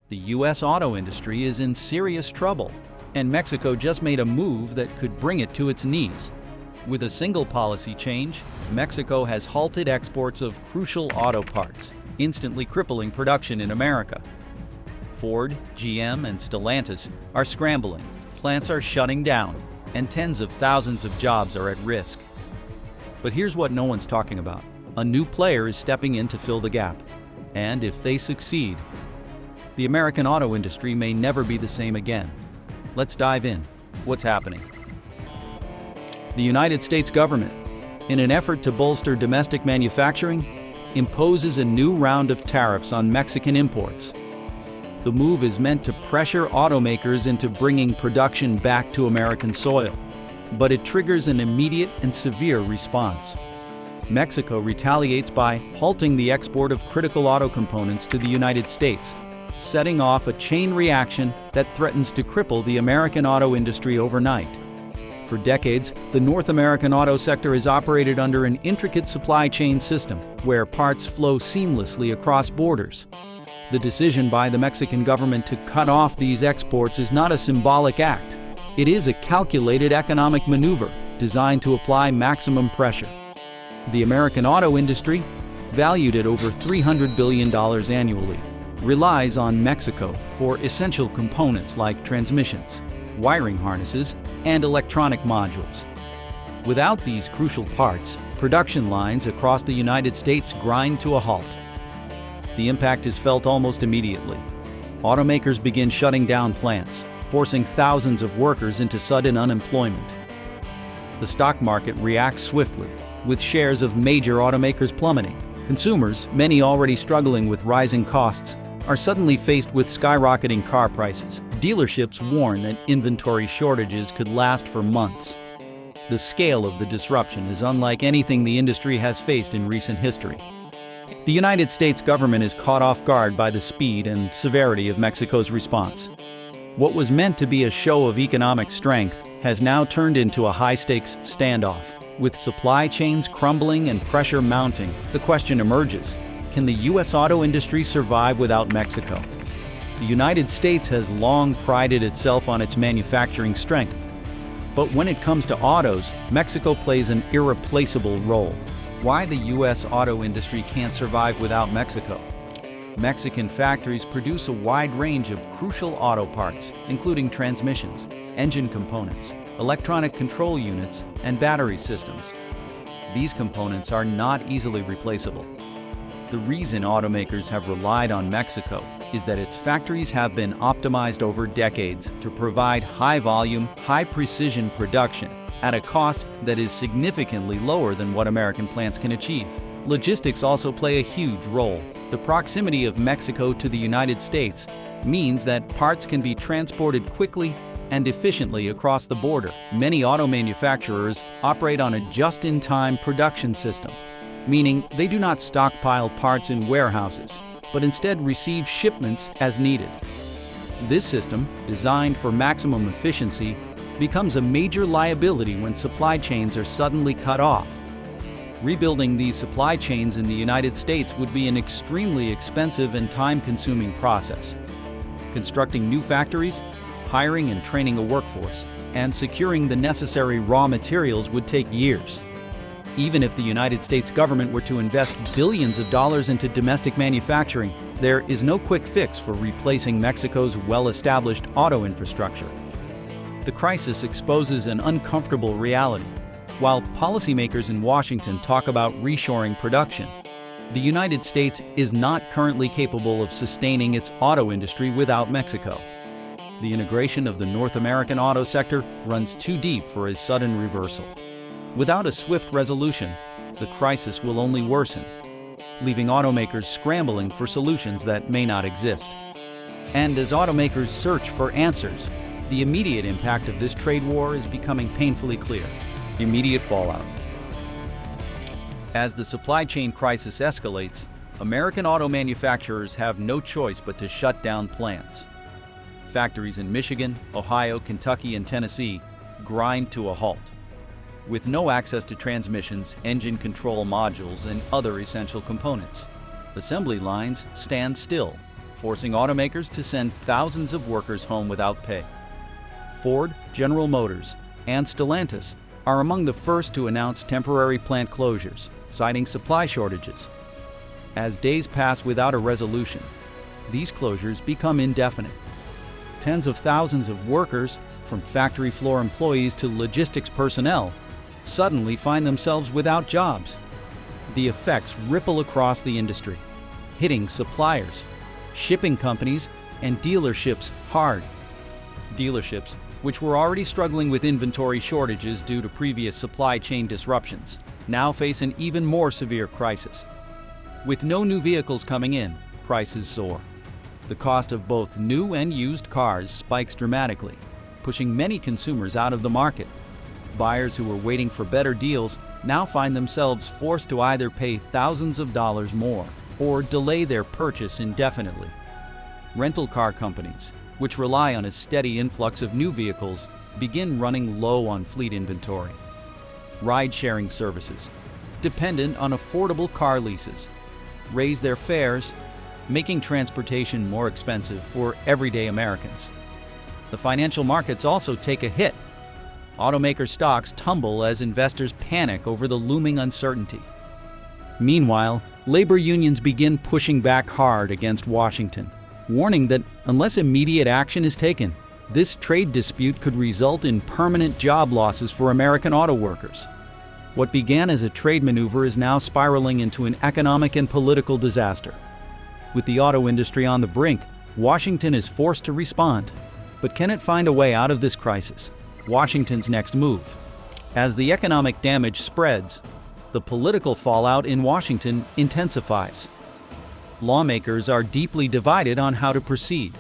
The U.S. auto industry is in serious trouble, and Mexico just made a move that could bring it to its knees. With a single policy change, Mexico has halted exports of crucial auto parts, instantly crippling production in America. Ford, GM, and Stellantis are scrambling, plants are shutting down, and tens of thousands of jobs are at risk. But here's what no one's talking about. A new player is stepping in to fill the gap. And if they succeed, the American auto industry may never be the same again. Let's dive in. What's happening? The United States government, in an effort to bolster domestic manufacturing, imposes a new round of tariffs on Mexican imports. The move is meant to pressure automakers into bringing production back to American soil, but it triggers an immediate and severe response. Mexico retaliates by halting the export of critical auto components to the United States, setting off a chain reaction that threatens to cripple the American auto industry overnight. For decades, the North American auto sector has operated under an intricate supply chain system where parts flow seamlessly across borders. The decision by the Mexican government to cut off these exports is not a symbolic act. It is a calculated economic maneuver designed to apply maximum pressure. The American auto industry, valued at over $300 billion annually, relies on Mexico for essential components like transmissions, wiring harnesses, and electronic modules. Without these crucial parts, production lines across the United States grind to a halt. The impact is felt almost immediately. Automakers begin shutting down plants, forcing thousands of workers into sudden unemployment. The stock market reacts swiftly, with shares of major automakers plummeting. Consumers, many already struggling with rising costs, are suddenly faced with skyrocketing car prices. Dealerships warn that inventory shortages could last for months. The scale of the disruption is unlike anything the industry has faced in recent history. The United States government is caught off guard by the speed and severity of Mexico's response. What was meant to be a show of economic strength has now turned into a high-stakes standoff. With supply chains crumbling and pressure mounting, the question emerges: can the U.S. auto industry survive without Mexico? The United States has long prided itself on its manufacturing strength. But when it comes to autos, Mexico plays an irreplaceable role. Why the U.S. auto industry can't survive without Mexico? Mexican factories produce a wide range of crucial auto parts, including transmissions, engine components, electronic control units, and battery systems. These components are not easily replaceable. The reason automakers have relied on Mexico is that its factories have been optimized over decades to provide high-volume, high-precision production at a cost that is significantly lower than what American plants can achieve. Logistics also play a huge role. The proximity of Mexico to the United States means that parts can be transported quickly and efficiently across the border. Many auto manufacturers operate on a just-in-time production system, meaning they do not stockpile parts in warehouses, but instead receive shipments as needed. This system, designed for maximum efficiency, becomes a major liability when supply chains are suddenly cut off. Rebuilding these supply chains in the United States would be an extremely expensive and time-consuming process. Constructing new factories, hiring and training a workforce, and securing the necessary raw materials would take years. Even if the United States government were to invest billions of dollars into domestic manufacturing, there is no quick fix for replacing Mexico's well-established auto infrastructure. The crisis exposes an uncomfortable reality. While policymakers in Washington talk about reshoring production, the United States is not currently capable of sustaining its auto industry without Mexico. The integration of the North American auto sector runs too deep for a sudden reversal. Without a swift resolution, the crisis will only worsen, leaving automakers scrambling for solutions that may not exist. And as automakers search for answers, the immediate impact of this trade war is becoming painfully clear. Immediate fallout. As the supply chain crisis escalates, American auto manufacturers have no choice but to shut down plants. Factories in Michigan, Ohio, Kentucky, and Tennessee grind to a halt. With no access to transmissions, engine control modules, and other essential components, assembly lines stand still, forcing automakers to send thousands of workers home without pay. Ford, General Motors, and Stellantis are among the first to announce temporary plant closures, citing supply shortages. As days pass without a resolution, these closures become indefinite. Tens of thousands of workers, from factory floor employees to logistics personnel, suddenly find themselves without jobs. The effects ripple across the industry, hitting suppliers, shipping companies, and dealerships hard. Dealerships, which were already struggling with inventory shortages due to previous supply chain disruptions, now face an even more severe crisis. With no new vehicles coming in, prices soar. The cost of both new and used cars spikes dramatically, pushing many consumers out of the market. Buyers who were waiting for better deals now find themselves forced to either pay thousands of dollars more or delay their purchase indefinitely. Rental car companies, which rely on a steady influx of new vehicles, begin running low on fleet inventory. Ride-sharing services, dependent on affordable car leases, raise their fares, making transportation more expensive for everyday Americans. The financial markets also take a hit. Automaker stocks tumble as investors panic over the looming uncertainty. Meanwhile, labor unions begin pushing back hard against Washington, warning that unless immediate action is taken, this trade dispute could result in permanent job losses for American auto workers. What began as a trade maneuver is now spiraling into an economic and political disaster. With the auto industry on the brink, Washington is forced to respond. But can it find a way out of this crisis? Washington's next move. As the economic damage spreads, the political fallout in Washington intensifies. Lawmakers are deeply divided on how to proceed.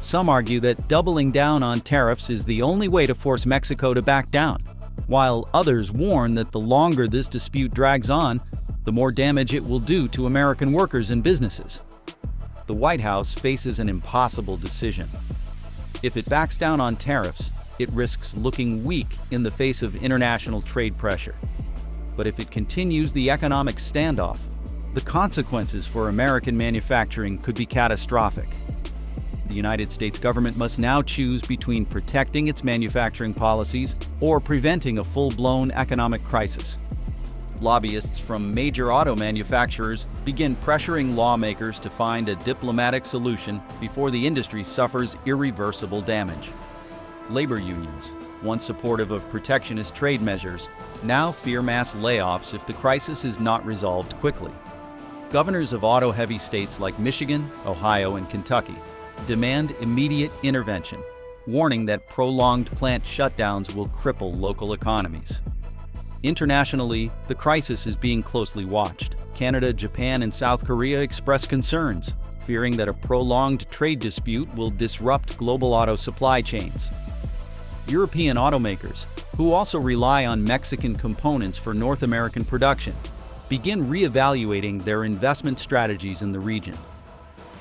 Some argue that doubling down on tariffs is the only way to force Mexico to back down, while others warn that the longer this dispute drags on, the more damage it will do to American workers and businesses. The White House faces an impossible decision. If it backs down on tariffs, it risks looking weak in the face of international trade pressure. But if it continues the economic standoff, the consequences for American manufacturing could be catastrophic. The United States government must now choose between protecting its manufacturing policies or preventing a full-blown economic crisis. Lobbyists from major auto manufacturers begin pressuring lawmakers to find a diplomatic solution before the industry suffers irreversible damage. Labor unions, once supportive of protectionist trade measures, now fear mass layoffs if the crisis is not resolved quickly. Governors of auto-heavy states like Michigan, Ohio, and Kentucky demand immediate intervention, warning that prolonged plant shutdowns will cripple local economies. Internationally, the crisis is being closely watched. Canada, Japan, and South Korea express concerns, fearing that a prolonged trade dispute will disrupt global auto supply chains. European automakers, who also rely on Mexican components for North American production, begin re-evaluating their investment strategies in the region.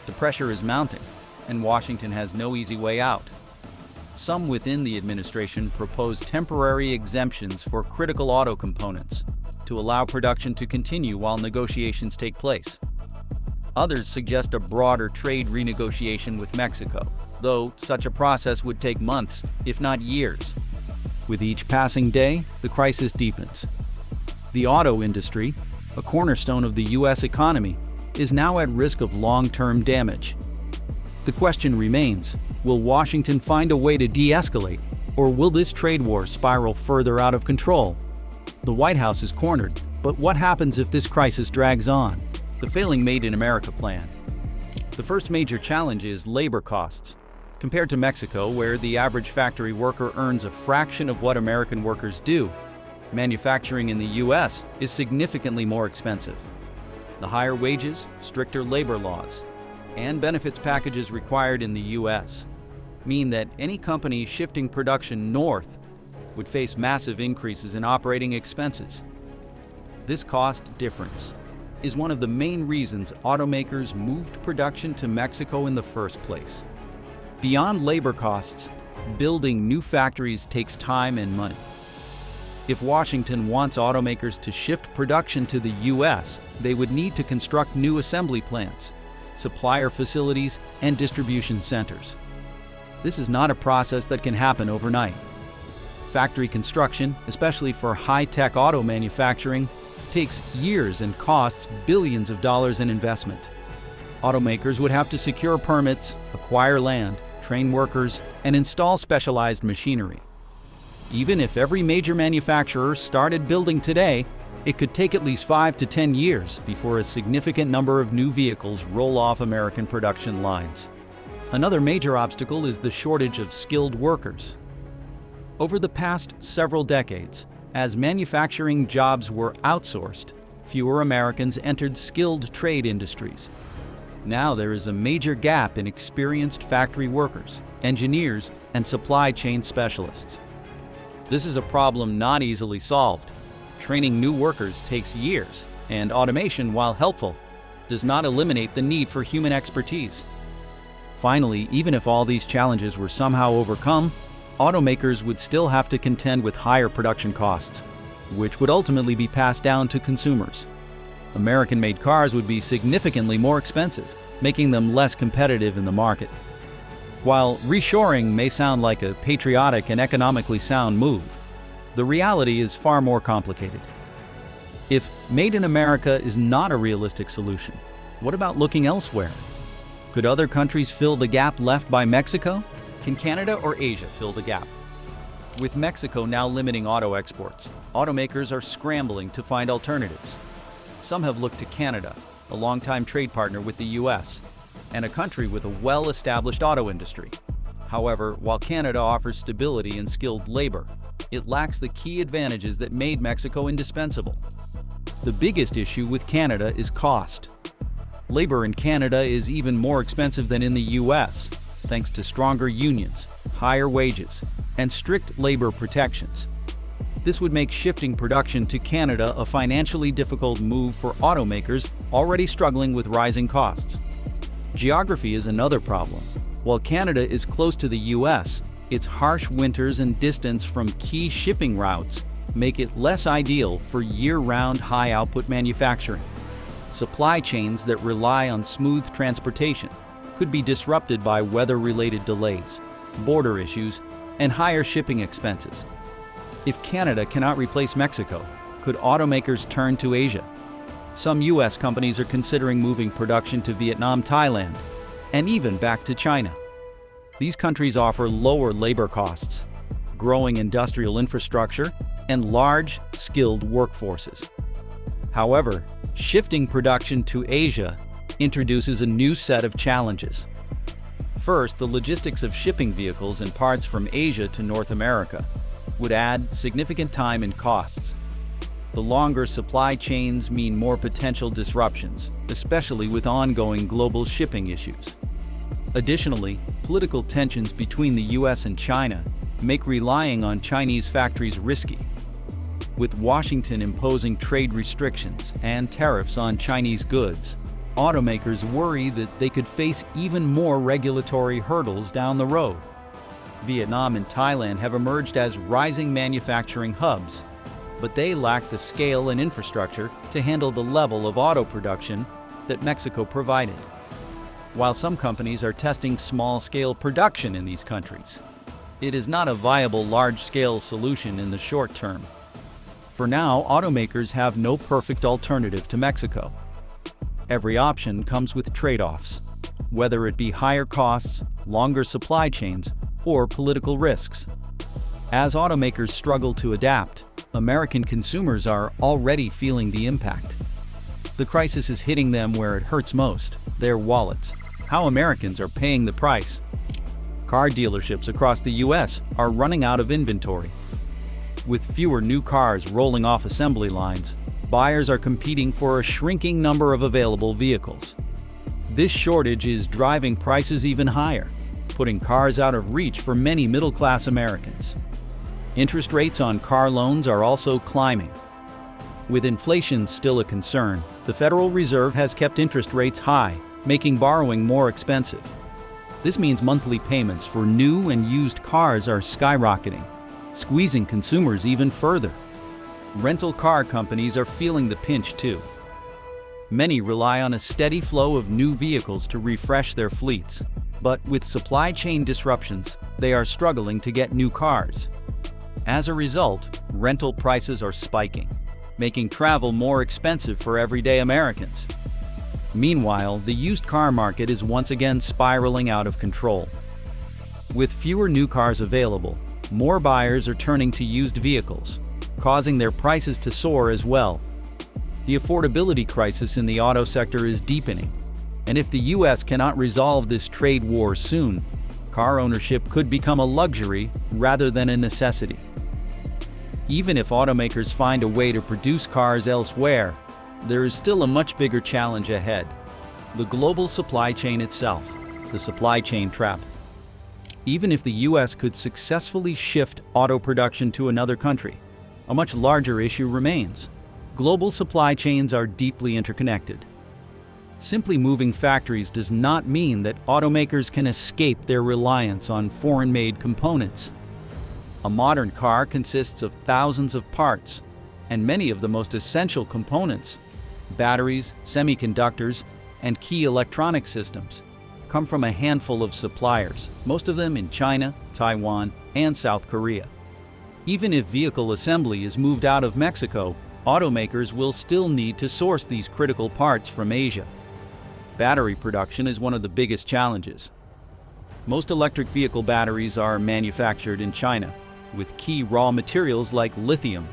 The pressure is mounting, and Washington has no easy way out. Some within the administration propose temporary exemptions for critical auto components to allow production to continue while negotiations take place. Others suggest a broader trade renegotiation with Mexico, though such a process would take months, if not years. With each passing day, the crisis deepens. The auto industry, a cornerstone of the U.S. economy, is now at risk of long-term damage. The question remains, will Washington find a way to de-escalate, or will this trade war spiral further out of control? The White House is cornered, but what happens if this crisis drags on? The failing Made in America plan. The first major challenge is labor costs. Compared to Mexico, where the average factory worker earns a fraction of what American workers do, manufacturing in the U.S. is significantly more expensive. The higher wages, stricter labor laws, and benefits packages required in the U.S. mean that any company shifting production north would face massive increases in operating expenses. This cost difference is one of the main reasons automakers moved production to Mexico in the first place. Beyond labor costs, building new factories takes time and money. If Washington wants automakers to shift production to the U.S., they would need to construct new assembly plants, supplier facilities, and distribution centers. This is not a process that can happen overnight. Factory construction, especially for high-tech auto manufacturing, takes years and costs billions of dollars in investment. Automakers would have to secure permits, acquire land, train workers, and install specialized machinery. Even if every major manufacturer started building today, it could take at least 5 to 10 years before a significant number of new vehicles roll off American production lines. Another major obstacle is the shortage of skilled workers. Over the past several decades, as manufacturing jobs were outsourced, fewer Americans entered skilled trade industries. Now there is a major gap in experienced factory workers, engineers, and supply chain specialists. This is a problem not easily solved. Training new workers takes years, and automation, while helpful, does not eliminate the need for human expertise. Finally, even if all these challenges were somehow overcome, automakers would still have to contend with higher production costs, which would ultimately be passed down to consumers. American-made cars would be significantly more expensive, making them less competitive in the market. While reshoring may sound like a patriotic and economically sound move, the reality is far more complicated. If Made in America is not a realistic solution, what about looking elsewhere? Could other countries fill the gap left by Mexico? Can Canada or Asia fill the gap? With Mexico now limiting auto exports, automakers are scrambling to find alternatives. Some have looked to Canada, a longtime trade partner with the US, and a country with a well-established auto industry. However, while Canada offers stability and skilled labor, it lacks the key advantages that made Mexico indispensable. The biggest issue with Canada is cost. Labor in Canada is even more expensive than in the US, thanks to stronger unions, higher wages, and strict labor protections. This would make shifting production to Canada a financially difficult move for automakers already struggling with rising costs. Geography is another problem. While Canada is close to the US, its harsh winters and distance from key shipping routes make it less ideal for year-round high-output manufacturing. Supply chains that rely on smooth transportation could be disrupted by weather-related delays, border issues, and higher shipping expenses. If Canada cannot replace Mexico, could automakers turn to Asia? Some US companies are considering moving production to Vietnam, Thailand, and even back to China. These countries offer lower labor costs, growing industrial infrastructure, and large, skilled workforces. However, shifting production to Asia introduces a new set of challenges. First, the logistics of shipping vehicles and parts from Asia to North America would add significant time and costs. The longer supply chains mean more potential disruptions, especially with ongoing global shipping issues. Additionally, political tensions between the US and China make relying on Chinese factories risky. With Washington imposing trade restrictions and tariffs on Chinese goods, automakers worry that they could face even more regulatory hurdles down the road. Vietnam and Thailand have emerged as rising manufacturing hubs, but they lack the scale and infrastructure to handle the level of auto production that Mexico provided. While some companies are testing small-scale production in these countries, it is not a viable large-scale solution in the short term. For now, automakers have no perfect alternative to Mexico. Every option comes with trade-offs, whether it be higher costs, longer supply chains, or political risks. As automakers struggle to adapt, American consumers are already feeling the impact. The crisis is hitting them where it hurts most, their wallets. How Americans are paying the price. Car dealerships across the US are running out of inventory. With fewer new cars rolling off assembly lines, buyers are competing for a shrinking number of available vehicles. This shortage is driving prices even higher, putting cars out of reach for many middle-class Americans. Interest rates on car loans are also climbing. With inflation still a concern, the Federal Reserve has kept interest rates high, making borrowing more expensive. This means monthly payments for new and used cars are skyrocketing, squeezing consumers even further. Rental car companies are feeling the pinch too. Many rely on a steady flow of new vehicles to refresh their fleets. But with supply chain disruptions, they are struggling to get new cars. As a result, rental prices are spiking, making travel more expensive for everyday Americans. Meanwhile, the used car market is once again spiraling out of control. With fewer new cars available, more buyers are turning to used vehicles, causing their prices to soar as well. The affordability crisis in the auto sector is deepening, and if the U.S. cannot resolve this trade war soon, car ownership could become a luxury rather than a necessity. Even if automakers find a way to produce cars elsewhere, there is still a much bigger challenge ahead: the global supply chain itself, the supply chain trap. Even if the U.S. could successfully shift auto production to another country, a much larger issue remains. Global supply chains are deeply interconnected. Simply moving factories does not mean that automakers can escape their reliance on foreign-made components. A modern car consists of thousands of parts, and many of the most essential components, batteries, semiconductors, and key electronic systems, come from a handful of suppliers, most of them in China, Taiwan, and South Korea. Even if vehicle assembly is moved out of Mexico, automakers will still need to source these critical parts from Asia. Battery production is one of the biggest challenges. Most electric vehicle batteries are manufactured in China, with key raw materials like lithium,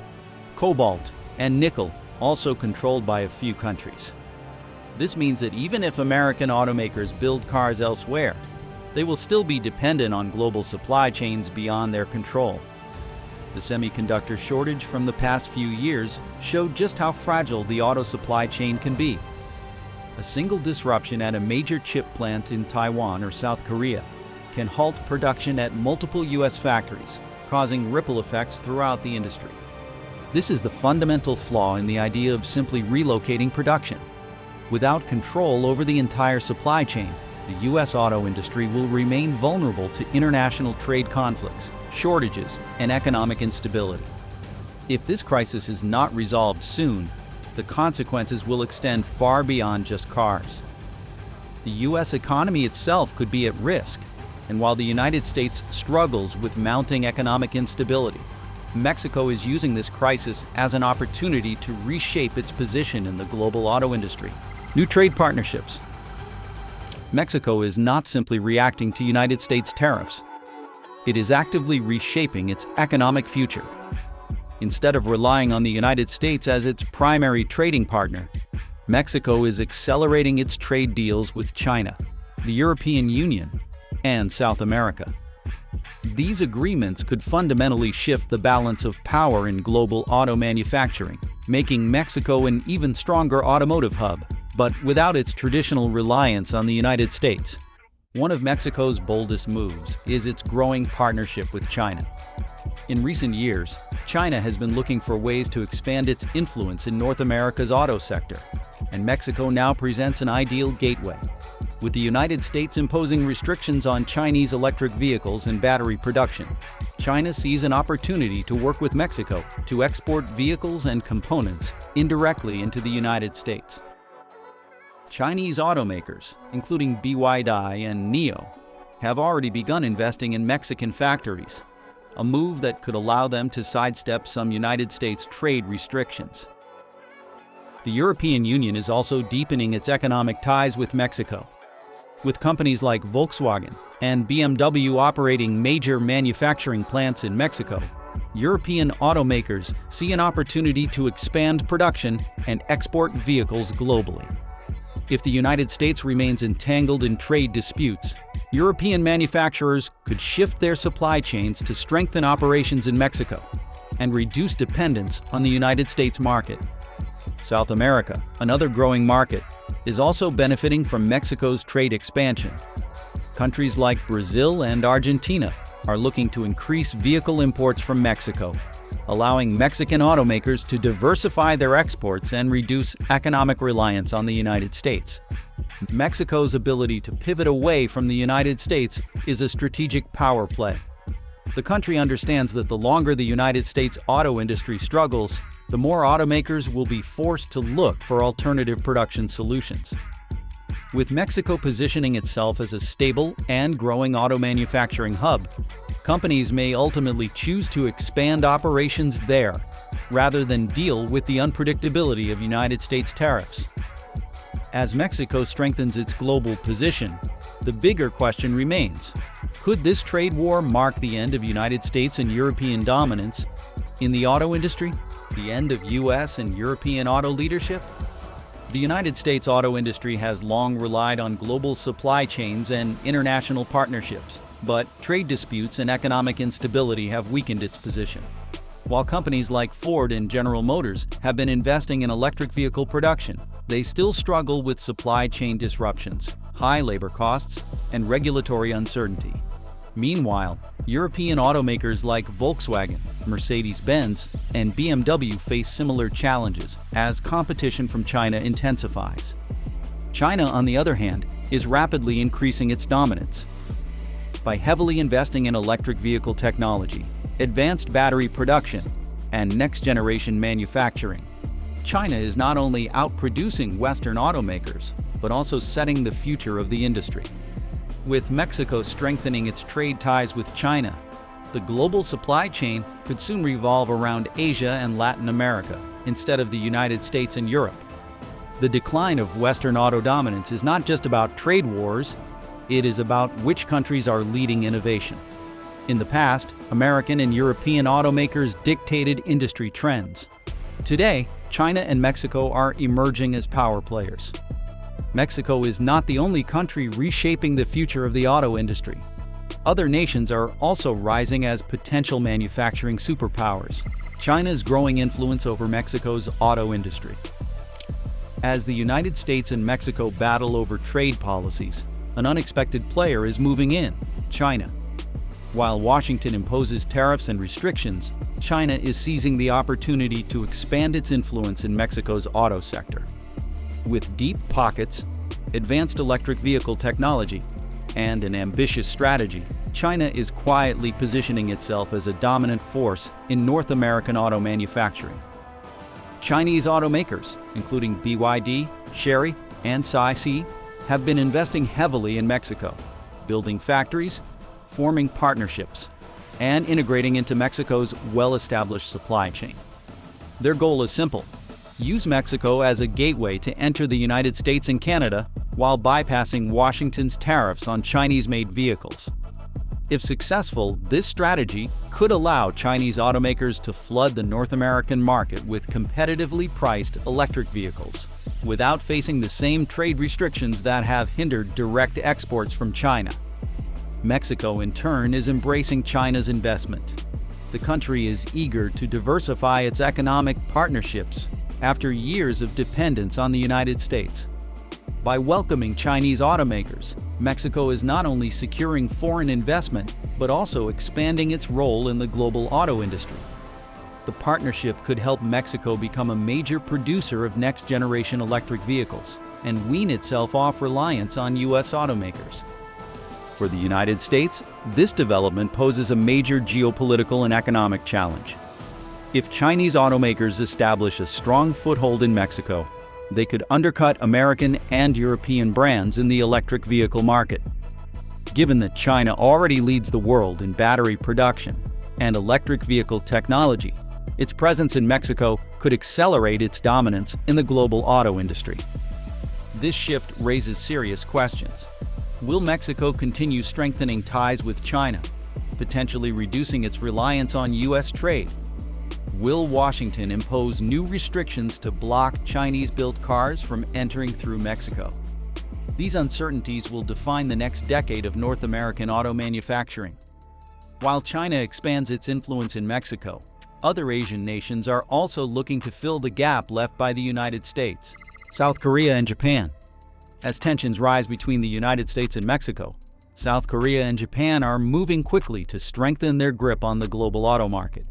cobalt, and nickel also controlled by a few countries. This means that even if American automakers build cars elsewhere, they will still be dependent on global supply chains beyond their control. The semiconductor shortage from the past few years showed just how fragile the auto supply chain can be. A single disruption at a major chip plant in Taiwan or South Korea can halt production at multiple U.S. factories, causing ripple effects throughout the industry. This is the fundamental flaw in the idea of simply relocating production. Without control over the entire supply chain, the U.S. auto industry will remain vulnerable to international trade conflicts, shortages, and economic instability. If this crisis is not resolved soon, the consequences will extend far beyond just cars. The U.S. economy itself could be at risk, and while the United States struggles with mounting economic instability, Mexico is using this crisis as an opportunity to reshape its position in the global auto industry. New trade partnerships. Mexico is not simply reacting to United States tariffs. It is actively reshaping its economic future. Instead of relying on the United States as its primary trading partner, Mexico is accelerating its trade deals with China, the European Union, and South America. These agreements could fundamentally shift the balance of power in global auto manufacturing, making Mexico an even stronger automotive hub, but without its traditional reliance on the United States. One of Mexico's boldest moves is its growing partnership with China. In recent years, China has been looking for ways to expand its influence in North America's auto sector, and Mexico now presents an ideal gateway. With the United States imposing restrictions on Chinese electric vehicles and battery production, China sees an opportunity to work with Mexico to export vehicles and components indirectly into the United States. Chinese automakers, including BYD and NIO, have already begun investing in Mexican factories, a move that could allow them to sidestep some United States trade restrictions. The European Union is also deepening its economic ties with Mexico. With companies like Volkswagen and BMW operating major manufacturing plants in Mexico, European automakers see an opportunity to expand production and export vehicles globally. If the United States remains entangled in trade disputes, European manufacturers could shift their supply chains to strengthen operations in Mexico and reduce dependence on the United States market. South America, another growing market, is also benefiting from Mexico's trade expansion. Countries like Brazil and Argentina are looking to increase vehicle imports from Mexico, allowing Mexican automakers to diversify their exports and reduce economic reliance on the United States. Mexico's ability to pivot away from the United States is a strategic power play. The country understands that the longer the United States auto industry struggles, the more automakers will be forced to look for alternative production solutions. With Mexico positioning itself as a stable and growing auto manufacturing hub, companies may ultimately choose to expand operations there, rather than deal with the unpredictability of United States tariffs. As Mexico strengthens its global position, the bigger question remains: could this trade war mark the end of United States and European dominance in the auto industry? The end of US and European auto leadership? The United States auto industry has long relied on global supply chains and international partnerships, but trade disputes and economic instability have weakened its position. While companies like Ford and General Motors have been investing in electric vehicle production, they still struggle with supply chain disruptions, high labor costs, and regulatory uncertainty. Meanwhile, European automakers like Volkswagen, Mercedes-Benz, and BMW face similar challenges as competition from China intensifies. China, on the other hand, is rapidly increasing its dominance. By heavily investing in electric vehicle technology, advanced battery production, and next-generation manufacturing, China is not only outproducing Western automakers, but also setting the future of the industry. With Mexico strengthening its trade ties with China, the global supply chain could soon revolve around Asia and Latin America instead of the United States and Europe. The decline of Western auto dominance is not just about trade wars, it is about which countries are leading innovation. In the past, American and European automakers dictated industry trends. Today, China and Mexico are emerging as power players. Mexico is not the only country reshaping the future of the auto industry. Other nations are also rising as potential manufacturing superpowers. China's growing influence over Mexico's auto industry. As the United States and Mexico battle over trade policies, an unexpected player is moving in: China. While Washington imposes tariffs and restrictions, China is seizing the opportunity to expand its influence in Mexico's auto sector. With deep pockets, advanced electric vehicle technology, and an ambitious strategy, China is quietly positioning itself as a dominant force in North American auto manufacturing. Chinese automakers, including BYD, Chery, and SAIC, have been investing heavily in Mexico, building factories, forming partnerships, and integrating into Mexico's well-established supply chain. Their goal is simple: use Mexico as a gateway to enter the United States and Canada while bypassing Washington's tariffs on Chinese-made vehicles. If successful, this strategy could allow Chinese automakers to flood the North American market with competitively priced electric vehicles, without facing the same trade restrictions that have hindered direct exports from China. Mexico, in turn, is embracing China's investment. The country is eager to diversify its economic partnerships after years of dependence on the United States. By welcoming Chinese automakers, Mexico is not only securing foreign investment, but also expanding its role in the global auto industry. The partnership could help Mexico become a major producer of next-generation electric vehicles and wean itself off reliance on U.S. automakers. For the United States, this development poses a major geopolitical and economic challenge. If Chinese automakers establish a strong foothold in Mexico, they could undercut American and European brands in the electric vehicle market. Given that China already leads the world in battery production and electric vehicle technology, its presence in Mexico could accelerate its dominance in the global auto industry. This shift raises serious questions. Will Mexico continue strengthening ties with China, potentially reducing its reliance on U.S. trade? Will Washington impose new restrictions to block Chinese-built cars from entering through Mexico? These uncertainties will define the next decade of North American auto manufacturing. While China expands its influence in Mexico, other Asian nations are also looking to fill the gap left by the United States. South Korea and Japan. As tensions rise between the United States and Mexico, South Korea and Japan are moving quickly to strengthen their grip on the global auto market.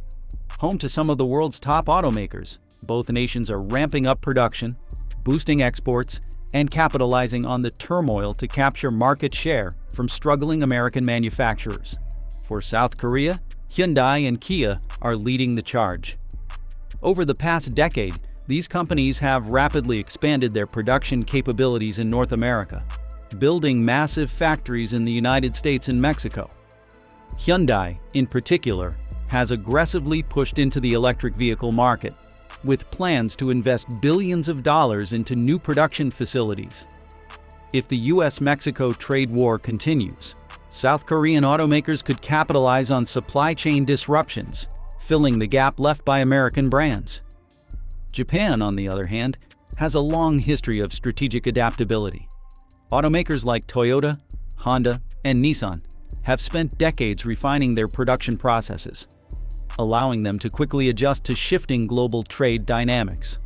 Home to some of the world's top automakers, both nations are ramping up production, boosting exports, and capitalizing on the turmoil to capture market share from struggling American manufacturers. For South Korea, Hyundai and Kia are leading the charge. Over the past decade, these companies have rapidly expanded their production capabilities in North America, building massive factories in the United States and Mexico. Hyundai, in particular, has aggressively pushed into the electric vehicle market, with plans to invest billions of dollars into new production facilities. If the US-Mexico trade war continues, South Korean automakers could capitalize on supply chain disruptions, filling the gap left by American brands. Japan, on the other hand, has a long history of strategic adaptability. Automakers like Toyota, Honda, and Nissan have spent decades refining their production processes, allowing them to quickly adjust to shifting global trade dynamics.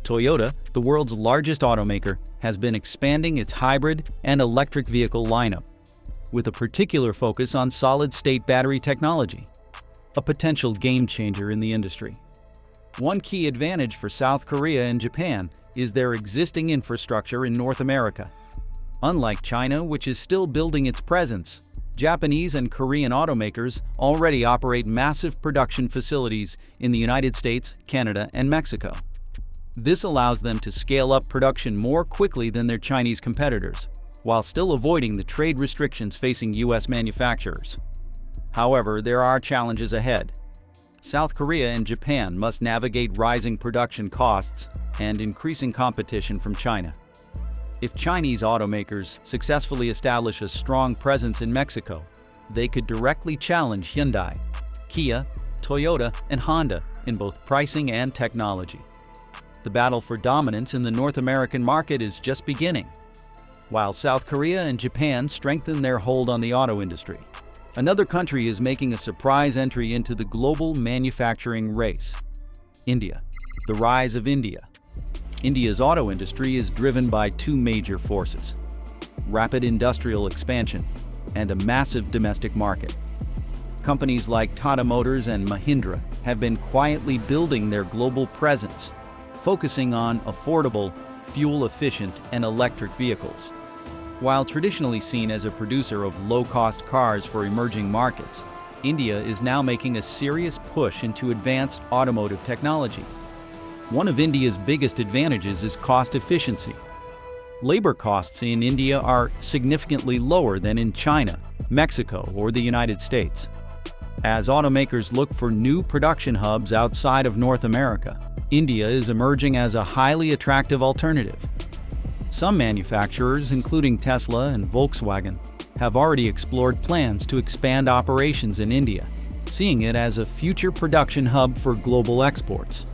Toyota, the world's largest automaker, has been expanding its hybrid and electric vehicle lineup, with a particular focus on solid-state battery technology, a potential game-changer in the industry. One key advantage for South Korea and Japan is their existing infrastructure in North America. Unlike China, which is still building its presence, Japanese and Korean automakers already operate massive production facilities in the United States, Canada, and Mexico. This allows them to scale up production more quickly than their Chinese competitors, while still avoiding the trade restrictions facing US manufacturers. However, there are challenges ahead. South Korea and Japan must navigate rising production costs and increasing competition from China. If Chinese automakers successfully establish a strong presence in Mexico, they could directly challenge Hyundai, Kia, Toyota, and Honda in both pricing and technology. The battle for dominance in the North American market is just beginning. While South Korea and Japan strengthen their hold on the auto industry, another country is making a surprise entry into the global manufacturing race: India. The rise of India. India's auto industry is driven by two major forces: rapid industrial expansion and a massive domestic market. Companies like Tata Motors and Mahindra have been quietly building their global presence, focusing on affordable, fuel-efficient, and electric vehicles. While traditionally seen as a producer of low-cost cars for emerging markets, India is now making a serious push into advanced automotive technology. One of India's biggest advantages is cost efficiency. Labor costs in India are significantly lower than in China, Mexico, or the United States. As automakers look for new production hubs outside of North America, India is emerging as a highly attractive alternative. Some manufacturers, including Tesla and Volkswagen, have already explored plans to expand operations in India, seeing it as a future production hub for global exports.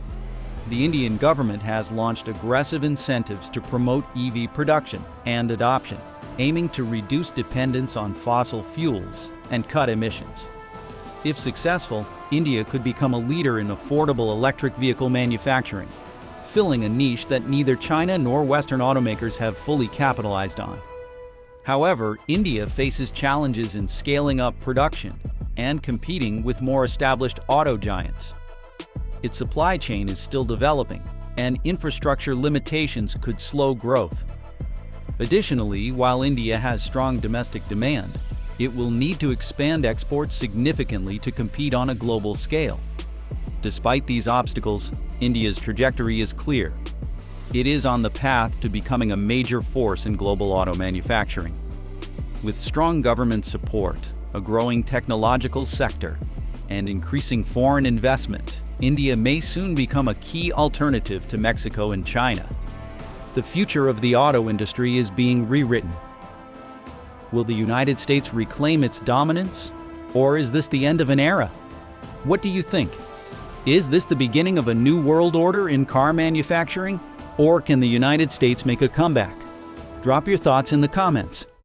The Indian government has launched aggressive incentives to promote EV production and adoption, aiming to reduce dependence on fossil fuels and cut emissions. If successful, India could become a leader in affordable electric vehicle manufacturing, filling a niche that neither China nor Western automakers have fully capitalized on. However, India faces challenges in scaling up production and competing with more established auto giants. Its supply chain is still developing, and infrastructure limitations could slow growth. Additionally, while India has strong domestic demand, it will need to expand exports significantly to compete on a global scale. Despite these obstacles, India's trajectory is clear. It is on the path to becoming a major force in global auto manufacturing. With strong government support, a growing technological sector, and increasing foreign investment, India may soon become a key alternative to Mexico and China. The future of the auto industry is being rewritten. Will the United States reclaim its dominance, or is this the end of an era? What do you think? Is this the beginning of a new world order in car manufacturing, or can the United States make a comeback? Drop your thoughts in the comments.